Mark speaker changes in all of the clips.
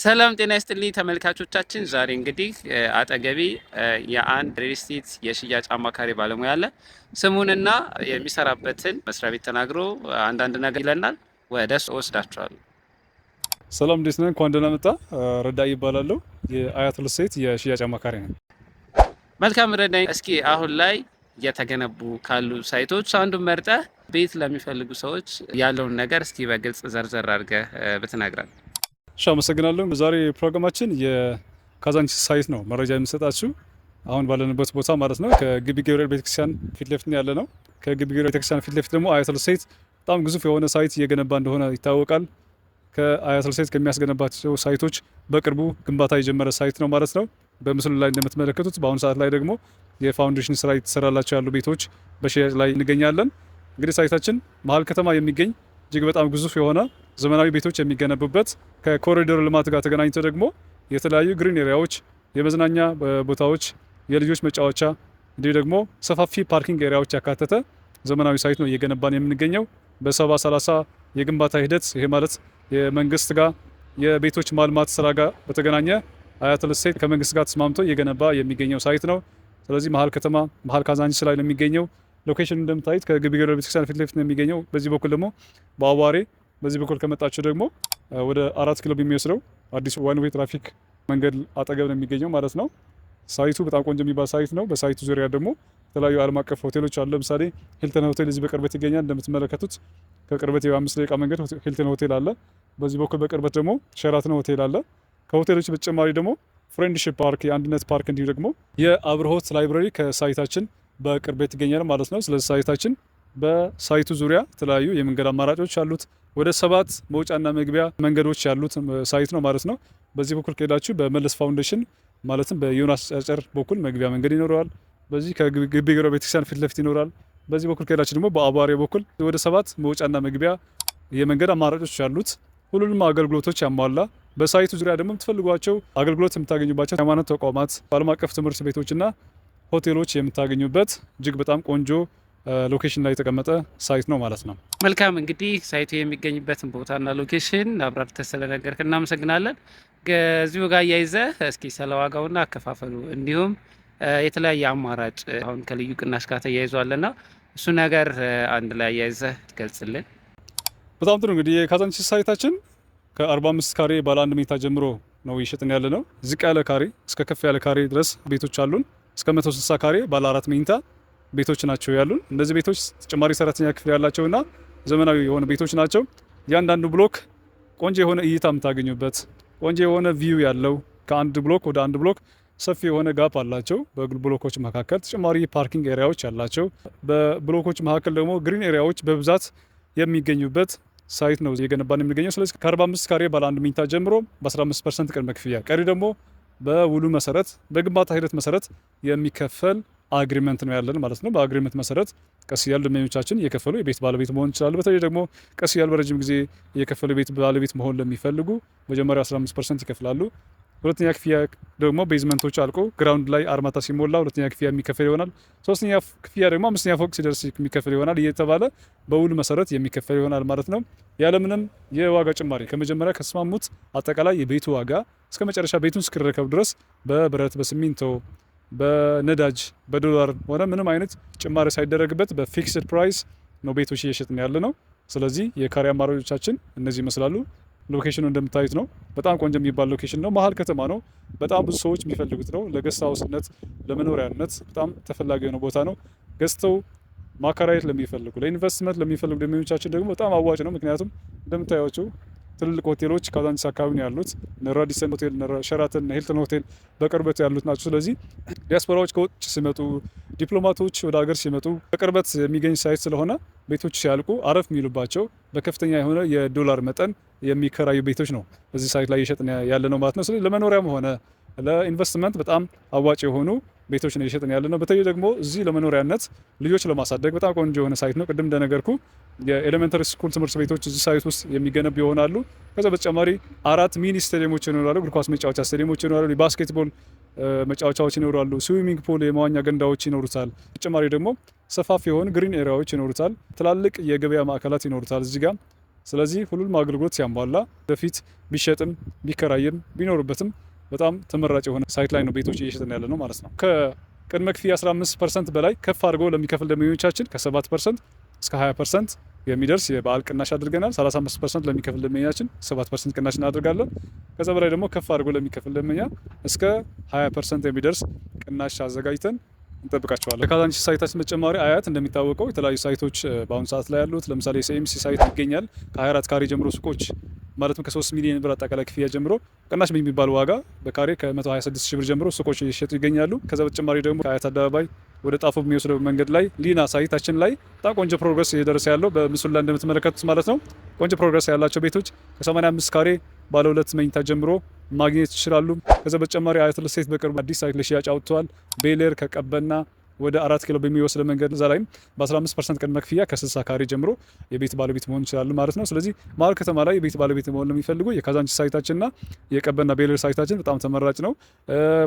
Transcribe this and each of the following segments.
Speaker 1: ሰላም ጤና ይስጥልኝ ተመልካቾቻችን። ዛሬ እንግዲህ አጠገቢ የአንድ ሪል ስቴት የሽያጭ አማካሪ ባለሙያ አለ። ስሙንና የሚሰራበትን መስሪያ ቤት ተናግሮ አንዳንድ ነገር ይለናል። ወደ እሱ ወስዳችኋለሁ።
Speaker 2: ሰላም እንዴት ነህ? እንኳን ደህና መጣ። ረዳ ይባላለሁ። የአያት ሪል ስቴት የሽያጭ አማካሪ ነኝ።
Speaker 1: መልካም ረዳኝ። እስኪ አሁን ላይ እየተገነቡ ካሉ ሳይቶች አንዱን መርጠህ ቤት ለሚፈልጉ ሰዎች ያለውን ነገር እስኪ በግልጽ ዘርዘር አድርገህ ብትነግረን።
Speaker 2: እሺ፣ አመሰግናለሁ። ዛሬ ፕሮግራማችን የካዛንቺስ ሳይት ነው መረጃ የምሰጣችሁ አሁን ባለንበት ቦታ ማለት ነው። ከግቢ ገብርኤል ቤተክርስቲያን ፊት ለፊት ያለ ነው። ከግቢ ገብርኤል ቤተክርስቲያን ፊት ለፊት ደግሞ አያት ሪል ስቴት በጣም ግዙፍ የሆነ ሳይት እየገነባ እንደሆነ ይታወቃል። ከአያት ሪል ስቴት ከሚያስገነባቸው ሳይቶች በቅርቡ ግንባታ የጀመረ ሳይት ነው ማለት ነው። በምስሉ ላይ እንደምትመለከቱት በአሁኑ ሰዓት ላይ ደግሞ የፋውንዴሽን ስራ የተሰራላቸው ያሉ ቤቶች በሽያጭ ላይ እንገኛለን። እንግዲህ ሳይታችን መሀል ከተማ የሚገኝ እጅግ በጣም ግዙፍ የሆነ ዘመናዊ ቤቶች የሚገነቡበት ከኮሪዶር ልማት ጋር ተገናኝቶ ደግሞ የተለያዩ ግሪን ኤሪያዎች፣ የመዝናኛ ቦታዎች፣ የልጆች መጫወቻ እንዲሁ ደግሞ ሰፋፊ ፓርኪንግ ኤሪያዎች ያካተተ ዘመናዊ ሳይት ነው እየገነባን የምንገኘው በ70/30 የግንባታ ሂደት። ይሄ ማለት የመንግስት ጋር የቤቶች ማልማት ስራ ጋር በተገናኘ አያት ሪል ስቴት ከመንግስት ጋር ተስማምቶ እየገነባ የሚገኘው ሳይት ነው። ስለዚህ መሀል ከተማ መሀል ካዛንቺስ ላይ ነው የሚገኘው። ሎኬሽን እንደምታዩት ከግቢ ገብርኤል ቤተክርስቲያን ፊት ለፊት ነው የሚገኘው። በዚህ በኩል ደግሞ በአዋሬ በዚህ በኩል ከመጣችሁ ደግሞ ወደ 4 ኪሎ የሚወስደው አዲሱ ዋን ዌይ ትራፊክ መንገድ አጠገብ ነው የሚገኘው ማለት ነው። ሳይቱ በጣም ቆንጆ የሚባል ሳይት ነው። በሳይቱ ዙሪያ ደግሞ የተለያዩ ዓለም አቀፍ ሆቴሎች አሉ። ለምሳሌ ሂልተን ሆቴል እዚህ በቅርበት ይገኛል። እንደምትመለከቱት ከቅርበት የ5 ደቂቃ መንገድ ሂልተን ሆቴል አለ። በዚህ በኩል በቅርበት ደግሞ ሸራተን ሆቴል አለ። ከሆቴሎች በተጨማሪ ደግሞ ፍሬንድሺፕ ፓርክ፣ የአንድነት ፓርክ እንዲሁ ደግሞ የአብርሆት ላይብራሪ ከሳይታችን በቅርበት ይገኛል ማለት ነው። ስለዚህ ሳይታችን በሳይቱ ዙሪያ የተለያዩ የመንገድ አማራጮች አሉት። ወደ 7 መውጫና መግቢያ መንገዶች ያሉት ሳይት ነው ማለት ነው። በዚህ በኩል ከሄዳችሁ በመለስ ፋውንዴሽን ማለትም በዮናስ ጨርጨር በኩል መግቢያ መንገድ ይኖረዋል። በዚህ ከግቢ ገብርኤል ቤተክርስቲያን ፊት ለፊት ይኖራል። በዚህ በኩል ከሄዳችሁ ደግሞ በአቧሬ በኩል ወደ 7 መውጫና መግቢያ የመንገድ አማራጮች ያሉት ሁሉንም አገልግሎቶች ያሟላ በሳይቱ ዙሪያ ደግሞ የምትፈልጓቸው አገልግሎት የምታገኙባቸው ሃይማኖት ተቋማት፣ ዓለም አቀፍ ትምህርት ቤቶችና ሆቴሎች የምታገኙበት እጅግ በጣም ቆንጆ ሎኬሽን ላይ የተቀመጠ ሳይት ነው ማለት ነው።
Speaker 1: መልካም እንግዲህ ሳይቱ የሚገኝበትን ቦታና ሎኬሽን አብራርተህ ስለነገርከን እናመሰግናለን። ከዚሁ ጋር እያይዘህ እስኪ ስለ ዋጋውና አከፋፈሉ እንዲሁም የተለያየ አማራጭ አሁን ከልዩ ቅናሽ ጋር ተያይዟልና እሱ ነገር አንድ ላይ እያይዘህ ትገልጽልን።
Speaker 2: በጣም ጥሩ። እንግዲህ የካዛንቺስ ሳይታችን ከ45 ካሬ ባለ 1 መኝታ ጀምሮ ነው እየሸጥን ያለ ነው። ዝቅ ያለ ካሬ እስከ ከፍ ያለ ካሬ ድረስ ቤቶች አሉን። እስከ 160 ካሬ ባለ 4 መኝታ ቤቶች ናቸው ያሉን። እነዚህ ቤቶች ተጨማሪ ሰራተኛ ክፍል ያላቸውና ዘመናዊ የሆኑ ቤቶች ናቸው። እያንዳንዱ ብሎክ ቆንጆ የሆነ እይታ የምታገኙበት ቆንጆ የሆነ ቪው ያለው ከአንድ ብሎክ ወደ አንድ ብሎክ ሰፊ የሆነ ጋፕ አላቸው። በብሎኮች መካከል ተጨማሪ ፓርኪንግ ኤሪያዎች ያላቸው፣ በብሎኮች መካከል ደግሞ ግሪን ኤሪያዎች በብዛት የሚገኙበት ሳይት ነው እየገነባን የሚገኘው። ስለዚህ ከ45 ካሬ ባለ 1 መኝታ ጀምሮ በ15% ቅድመ ክፍያ ቀሪ ደግሞ በውሉ መሰረት በግንባታ ሂደት መሰረት የሚከፈል አግሪመንት ነው ያለን ማለት ነው። በአግሪመንት መሰረት ቀስ እያሉ ደንበኞቻችን እየከፈሉ የቤት ባለቤት መሆን ይችላሉ። በተለይ ደግሞ ቀስ እያሉ በረጅም ጊዜ እየከፈሉ የቤት ባለቤት መሆን ለሚፈልጉ መጀመሪያ 15% ይከፍላሉ። ሁለተኛ ክፍያ ደግሞ ቤዝመንቶች አልቆ ግራውንድ ላይ አርማታ ሲሞላ ሁለተኛ ክፍያ የሚከፈል ይሆናል። ሶስተኛ ክፍያ ደግሞ 5ኛ ፎቅ ሲደርስ የሚከፈል ይሆናል። እየተባለ በውል መሰረት የሚከፈል ይሆናል ማለት ነው። ያለምንም የዋጋ ጭማሪ ከመጀመሪያ ከስማሙት አጠቃላይ የቤቱ ዋጋ እስከ መጨረሻ ቤቱን እስኪረከብ ድረስ በብረት፣ በሲሚንቶ፣ በነዳጅ፣ በዶላር ሆነ ምንም አይነት ጭማሪ ሳይደረግበት በፊክስድ ፕራይስ ነው ቤቶች እየሸጥን ያለ ነው። ስለዚህ የካሬ አማራጮቻችን እነዚህ ይመስላሉ። ሎኬሽኑ እንደምታዩት ነው። በጣም ቆንጆ የሚባል ሎኬሽን ነው። መሀል ከተማ ነው። በጣም ብዙ ሰዎች የሚፈልጉት ነው። ለገስት ሃውስነት፣ ለመኖሪያነት በጣም ተፈላጊ የሆነ ቦታ ነው። ገዝተው ማከራየት ለሚፈልጉ፣ ለኢንቨስትመንት ለሚፈልጉ ደንበኞቻችን ደግሞ በጣም አዋጭ ነው። ምክንያቱም እንደምታዩቸው ትልልቅ ሆቴሎች ካዛንቺስ አካባቢ ነው ያሉት። ራዲሰን ሆቴል፣ ሸራተን፣ ሂልተን ሆቴል በቅርበት ያሉት ናቸው። ስለዚህ ዲያስፖራዎች ከውጭ ሲመጡ፣ ዲፕሎማቶች ወደ ሀገር ሲመጡ በቅርበት የሚገኝ ሳይት ስለሆነ ቤቶች ሲያልቁ አረፍ የሚሉባቸው በከፍተኛ የሆነ የዶላር መጠን የሚከራዩ ቤቶች ነው እዚህ ሳይት ላይ እየሸጥን ያለ ነው ማለት ነው። ስለዚህ ለመኖሪያም ሆነ ለኢንቨስትመንት በጣም አዋጭ የሆኑ ቤቶች ነው እየሸጥን ያለ ነው። በተለይ ደግሞ እዚህ ለመኖሪያነት ልጆች ለማሳደግ በጣም ቆንጆ የሆነ ሳይት ነው። ቅድም እንደነገርኩ የኤሌመንተሪ ስኩል ትምህርት ቤቶች እዚህ ሳይት ውስጥ የሚገነቡ ይሆናሉ። ከዛ በተጨማሪ 4 ሚኒ ስታዲየሞች ይኖራሉ። እግር ኳስ መጫወቻ ስታዲየሞች ይኖራሉ። የባስኬትቦል መጫወቻዎች ይኖራሉ። ስዊሚንግ ፑል፣ የመዋኛ ገንዳዎች ይኖሩታል። በተጨማሪ ደግሞ ሰፋፊ የሆኑ ግሪን ኤሪያዎች ይኖሩታል። ትላልቅ የገበያ ማዕከላት ይኖሩታል። እዚህ ጋር ስለዚህ ሁሉንም አገልግሎት ሲያሟላ ወደፊት ቢሸጥም ቢከራይም ቢኖርበትም በጣም ተመራጭ የሆነ ሳይት ላይ ነው ቤቶች እየሸጥን ያለ ነው ማለት ነው። ከቅድመ ክፍያ 15% በላይ ከፍ አድርጎ ለሚከፍል ደንበኞቻችን ከ7% እስከ 20% የሚደርስ የበዓል ቅናሽ አድርገናል። 35% ለሚከፍል ደንበኛችን 7% ቅናሽ እናደርጋለን። ከዛ በላይ ደግሞ ከፍ አድርጎ ለሚከፍል ደንበኛ እስከ 20% የሚደርስ ቅናሽ አዘጋጅተን እንጠብቃቸዋለን። ከካዛንቺስ ሳይታችን በተጨማሪ አያት እንደሚታወቀው የተለያዩ ሳይቶች በአሁኑ ሰዓት ላይ ያሉት ለምሳሌ የሲኤምሲ ሳይት ይገኛል። ከ24 ካሬ ጀምሮ ሱቆች ማለትም ከ3 ሚሊዮን ብር አጠቃላይ ክፍያ ጀምሮ ቅናሽ በሚባል ዋጋ በካሬ ከ126 ሺህ ብር ጀምሮ ሱቆች እየሸጡ ይገኛሉ። ከዛ በተጨማሪ ደግሞ ከአያት አደባባይ ወደ ጣፎ በሚወስደው መንገድ ላይ ሊና ሳይታችን ላይ በጣም ቆንጆ ፕሮግረስ እየደረሰ ያለው በምስሉ ላይ እንደምትመለከቱት ማለት ነው። ቆንጆ ፕሮግረስ ያላቸው ቤቶች ከ85 ካሬ ባለ 2 መኝታ ጀምሮ ማግኘት ይችላሉ። ከዛ በተጨማሪ አያት ሪል ስቴት በቅርቡ አዲስ ሳይት ለሽያጭ አውጥተዋል። ቤሌር ከቀበና ወደ 4 ኪሎ በሚወስድ መንገድ እዛ ላይም በ15% ቅድመ ክፍያ ከ60 ካሬ ጀምሮ የቤት ባለቤት መሆን ይችላሉ ማለት ነው። ስለዚህ መሀል ከተማ ላይ የቤት ባለቤት መሆን ለሚፈልጉ የካዛንቺስ ሳይታችንና የቀበና ቤሌር ሳይታችን በጣም ተመራጭ ነው።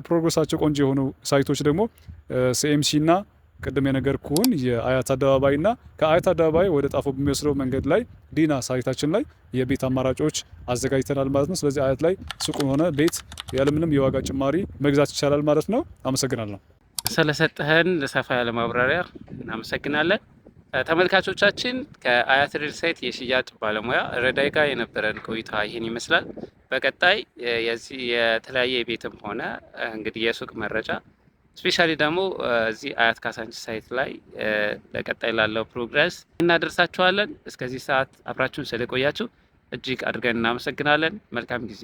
Speaker 2: ፕሮግረሳቸው ቆንጆ የሆኑ ሳይቶች ደግሞ ሲኤምሲና ቅድም የነገርኩህን የአያት አደባባይና ከአያት አደባባይ ወደ ጣፎ በሚወስደው መንገድ ላይ ዲና ሳይታችን ላይ የቤት አማራጮች አዘጋጅተናል ማለት ነው። ስለዚህ አያት ላይ ሱቁን ሆነ ቤት ያለምንም የዋጋ ጭማሪ መግዛት ይቻላል ማለት ነው። አመሰግናለሁ።
Speaker 1: ስለሰጠህን ሰፋ ያለ ማብራሪያ እናመሰግናለን። ተመልካቾቻችን ከአያት ሪል ስቴት የሽያጭ ባለሙያ ረዳይ ጋር የነበረን ቆይታ ይህን ይመስላል። በቀጣይ የዚህ የተለያየ የቤትም ሆነ እንግዲህ የሱቅ መረጃ ስፔሻሊ ደግሞ እዚህ አያት ካዛንቺስ ሳይት ላይ ለቀጣይ ላለው ፕሮግረስ እናደርሳችኋለን። እስከዚህ ሰዓት አብራችሁን ስለቆያችሁ እጅግ አድርገን እናመሰግናለን። መልካም ጊዜ